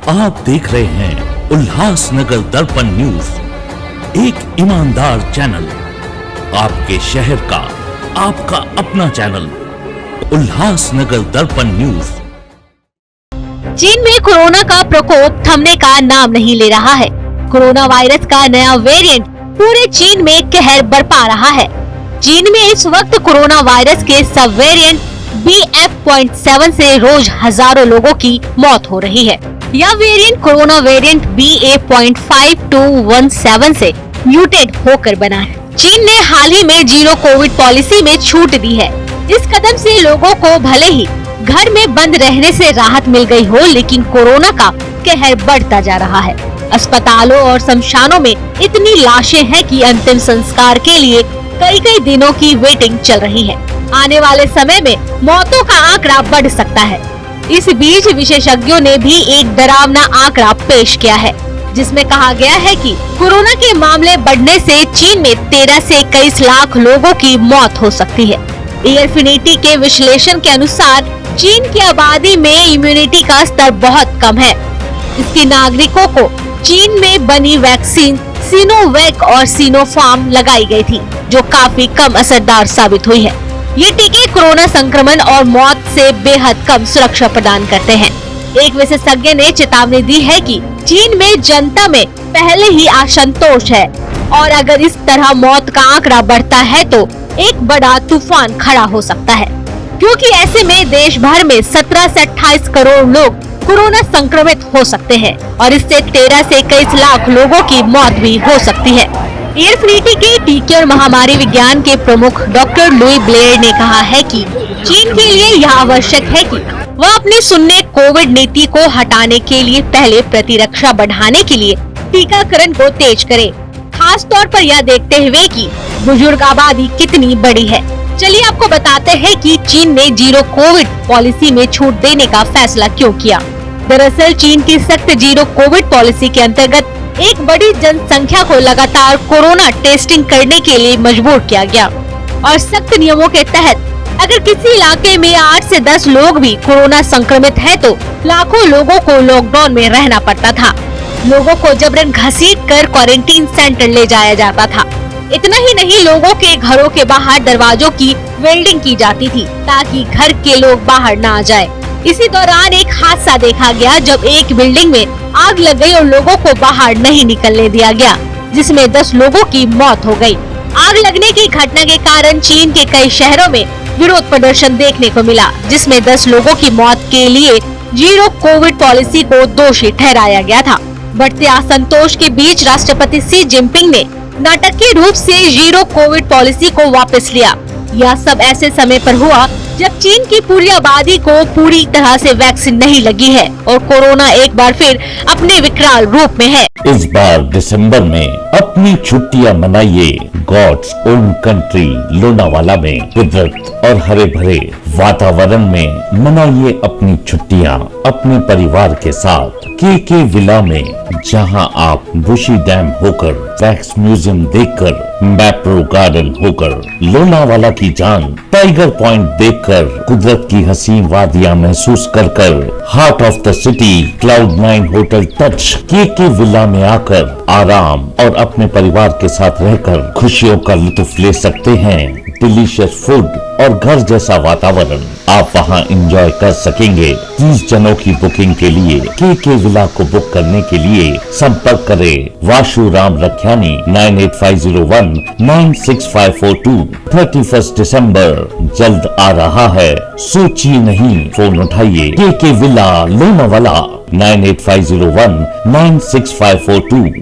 आप देख रहे हैं उल्लासनगर दर्पण न्यूज, एक ईमानदार चैनल, आपके शहर का आपका अपना चैनल, उल्लासनगर दर्पण न्यूज। चीन में कोरोना का प्रकोप थमने का नाम नहीं ले रहा है। कोरोना वायरस का नया वेरिएंट पूरे चीन में कहर बरपा रहा है। चीन में इस वक्त कोरोना वायरस के सब वेरिएंट BF.7 से रोज हजारों लोगों की मौत हो रही है। यह वेरिएंट कोरोना वेरिएंट BA.5217 से म्यूटेट होकर बना है। चीन ने हाल ही में जीरो कोविड पॉलिसी में छूट दी है। इस कदम से लोगों को भले ही घर में बंद रहने से राहत मिल गई हो, लेकिन कोरोना का कहर बढ़ता जा रहा है। अस्पतालों और शमशानों में इतनी लाशें हैं कि अंतिम संस्कार के लिए कई दिनों की वेटिंग चल रही है। आने वाले समय में मौतों का आंकड़ा बढ़ सकता है। इस बीच विशेषज्ञों ने भी एक डरावना आंकड़ा पेश किया है, जिसमें कहा गया है कि कोरोना के मामले बढ़ने से चीन में 13 से 21 लाख लोगों की मौत हो सकती है। एयरफिनिटी के विश्लेषण के अनुसार चीन की आबादी में इम्यूनिटी का स्तर बहुत कम है। इसके नागरिकों को चीन में बनी वैक्सीन सिनोवैक और सिनोफार्म लगाई गई थी, जो काफी कम असरदार साबित हुई है। ये टीके कोरोना संक्रमण और मौत से बेहद कम सुरक्षा प्रदान करते हैं। एक विशेषज्ञ ने चेतावनी दी है कि चीन में जनता में पहले ही असंतोष है और अगर इस तरह मौत का आंकड़ा बढ़ता है तो एक बड़ा तूफान खड़ा हो सकता है, क्योंकि ऐसे में देश भर में 17 से 28 करोड़ लोग कोरोना संक्रमित हो सकते हैं और इससे 13 से 21 लाख लोगों की मौत भी हो सकती है। एयरफिनिटी के टीके और महामारी विज्ञान के प्रमुख डॉक्टर लुई ब्लेयर ने कहा है कि चीन के लिए यह आवश्यक है कि वह अपनी शून्य कोविड नीति को हटाने के लिए पहले प्रतिरक्षा बढ़ाने के लिए टीकाकरण को तेज करे, खास तौर पर यह देखते हुए कि बुजुर्ग आबादी कितनी बड़ी है। चलिए आपको बताते हैं कि चीन ने जीरो कोविड पॉलिसी में छूट देने का फैसला क्यों किया। दरअसल चीन की सख्त जीरो कोविड पॉलिसी के अंतर्गत एक बड़ी जनसंख्या को लगातार कोरोना टेस्टिंग करने के लिए मजबूर किया गया और सख्त नियमों के तहत अगर किसी इलाके में 8 से 10 लोग भी कोरोना संक्रमित है तो लाखों लोगों को लॉकडाउन में रहना पड़ता था। लोगों को जबरन घसीट कर क्वारंटीन सेंटर ले जाया जाता था। इतना ही नहीं, लोगों के घरों के बाहर दरवाजों की वेल्डिंग की जाती थी ताकि घर के लोग बाहर न आ जाए। इसी दौरान एक हादसा देखा गया जब एक बिल्डिंग में आग लग गई और लोगों को बाहर नहीं निकलने दिया गया, जिसमें 10 लोगों की मौत हो गई। आग लगने की घटना के कारण चीन के कई शहरों में विरोध प्रदर्शन देखने को मिला, जिसमें 10 लोगों की मौत के लिए जीरो कोविड पॉलिसी को दोषी ठहराया गया था। बढ़ते असंतोष के बीच राष्ट्रपति शी जिनपिंग ने नाटकीय रूप से जीरो कोविड पॉलिसी को वापस लिया। यह सब ऐसे समय पर हुआ जब चीन की पूरी आबादी को पूरी तरह से वैक्सीन नहीं लगी है और कोरोना एक बार फिर अपने विकराल रूप में है। इस बार दिसंबर में अपनी छुट्टियां मनाइए गॉड्स ओन कंट्री लोनावाला में। कुदरत और हरे भरे वातावरण में मनाइए अपनी छुट्टियां अपने परिवार के साथ। के विला में, जहां आप बुशी डैम होकर, वैक्स म्यूजियम देखकर, मैप्रो गार्डन होकर, लोनावाला की जान, टाइगर पॉइंट देखकर, कुदरत की हसीन वादियां महसूस कर heart of the city cloud nine hotel touch के विला में आकर आराम और अपने परिवार के साथ रहकर खुशियों का लुत्फ ले सकते हैं। डिलीशियस फूड और घर जैसा वातावरण आप वहां एंजॉय कर सकेंगे। 30 जनों की बुकिंग के लिए के विला को बुक करने के लिए संपर्क करें वाशु राम रखियानी 9850196542। 31 दिसंबर जल्द आ रहा है, सोचिए नहीं, फोन उठाइए। के विला लोनावाला 9850196542।